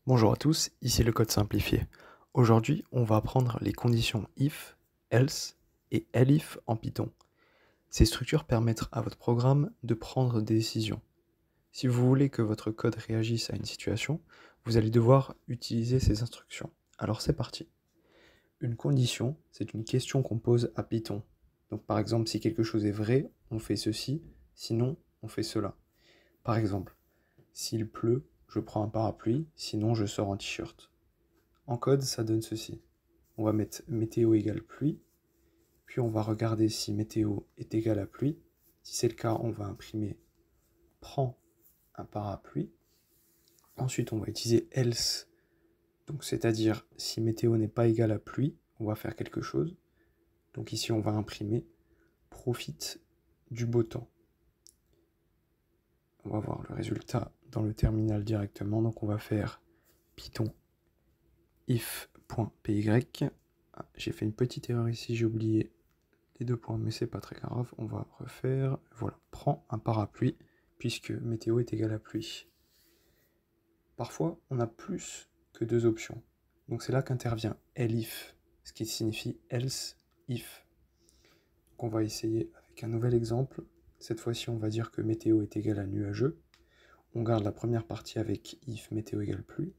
Bonjour à tous, ici le code simplifié. Aujourd'hui, on va apprendre les conditions if, else et elif en Python. Ces structures permettent à votre programme de prendre des décisions. Si vous voulez que votre code réagisse à une situation, vous allez devoir utiliser ces instructions. Alors c'est parti. Une condition, c'est une question qu'on pose à Python. Donc par exemple, si quelque chose est vrai, on fait ceci, sinon on fait cela. Par exemple, s'il pleut, je prends un parapluie, sinon je sors en t-shirt. En code, ça donne ceci. On va mettre météo égale pluie, puis on va regarder si météo est égal à pluie. Si c'est le cas, on va imprimer prends un parapluie. Ensuite, on va utiliser else, donc c'est-à-dire si météo n'est pas égal à pluie, on va faire quelque chose. Donc ici, on va imprimer profite du beau temps. On va voir le résultat dans le terminal directement. Donc on va faire python if.py. Ah, j'ai fait une petite erreur ici, j'ai oublié les deux points, mais c'est pas très grave, on va refaire. Voilà, prends un parapluie, puisque météo est égal à pluie. Parfois, on a plus que deux options. Donc c'est là qu'intervient elif, ce qui signifie else if. Donc on va essayer avec un nouvel exemple. Cette fois-ci, on va dire que météo est égal à nuageux. On garde la première partie avec if météo égale pluie.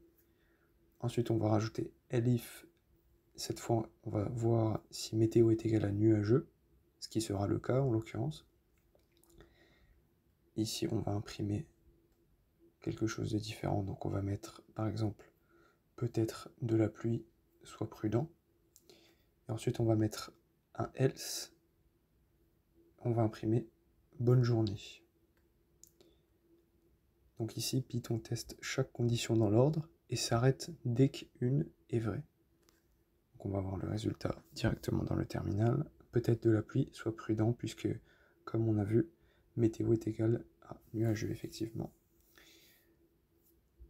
Ensuite, on va rajouter elif. Cette fois, on va voir si météo est égal à nuageux, ce qui sera le cas en l'occurrence. Ici, on va imprimer quelque chose de différent, donc on va mettre par exemple peut-être de la pluie, sois prudent. Et ensuite, on va mettre un else, on va imprimer bonne journée. Donc ici, Python teste chaque condition dans l'ordre et s'arrête dès qu'une est vraie. Donc on va voir le résultat directement dans le terminal. Peut-être de la pluie, sois prudent, puisque, comme on a vu, météo est égal à nuageux, effectivement.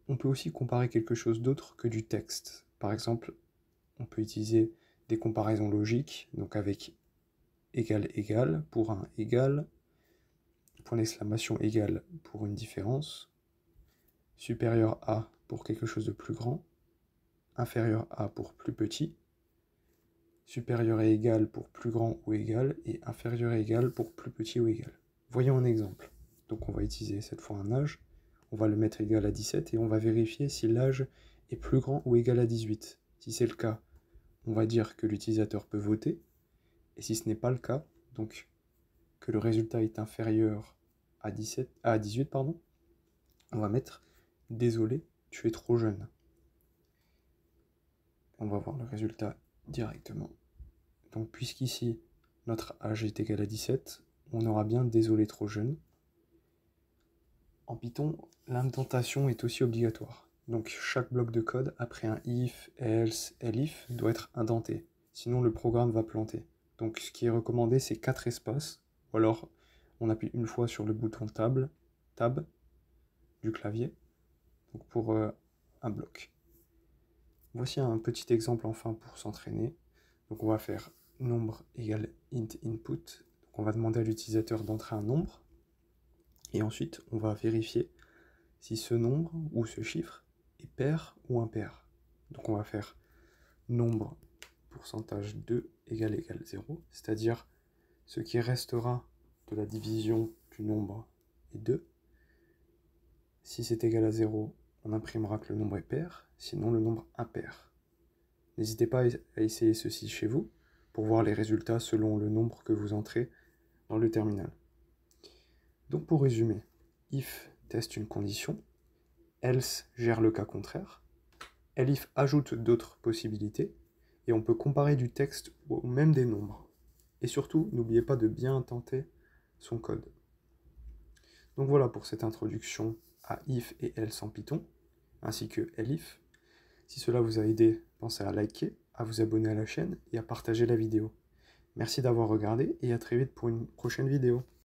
On peut aussi comparer quelque chose d'autre que du texte. Par exemple, on peut utiliser des comparaisons logiques, donc avec égal égal pour un égal, point d'exclamation égal pour une différence, supérieur à pour quelque chose de plus grand, inférieur à pour plus petit, supérieur et égal pour plus grand ou égal, et inférieur et égal pour plus petit ou égal. Voyons un exemple. Donc on va utiliser cette fois un âge, on va le mettre égal à 17 et on va vérifier si l'âge est plus grand ou égal à 18. Si c'est le cas, on va dire que l'utilisateur peut voter, et si ce n'est pas le cas, donc que le résultat est inférieur à 18, pardon, on va mettre « Désolé, tu es trop jeune ». On va voir le résultat directement. Donc puisqu'ici, notre âge est égal à 17, on aura bien « Désolé, trop jeune ». En Python, l'indentation est aussi obligatoire. Donc chaque bloc de code, après un if, else, elif, doit être indenté. Sinon le programme va planter. Donc ce qui est recommandé, c'est 4 espaces. Ou alors on appuie une fois sur le bouton tab du clavier, donc pour un bloc. Voici un petit exemple enfin pour s'entraîner. Donc on va faire nombre égale int input. Donc on va demander à l'utilisateur d'entrer un nombre. Et ensuite, on va vérifier si ce nombre ou ce chiffre est pair ou impair. Donc on va faire nombre pourcentage 2 égale 0, c'est-à-dire ce qui restera de la division du nombre est 2. Si c'est égal à 0, on imprimera que le nombre est pair, sinon le nombre impair. N'hésitez pas à essayer ceci chez vous pour voir les résultats selon le nombre que vous entrez dans le terminal. Donc pour résumer, if teste une condition, else gère le cas contraire, elif ajoute d'autres possibilités, et on peut comparer du texte ou même des nombres. Et surtout, n'oubliez pas de bien tenter son code. Donc voilà pour cette introduction à if et else en Python, ainsi que elif. Si cela vous a aidé, pensez à liker, à vous abonner à la chaîne et à partager la vidéo. Merci d'avoir regardé et à très vite pour une prochaine vidéo.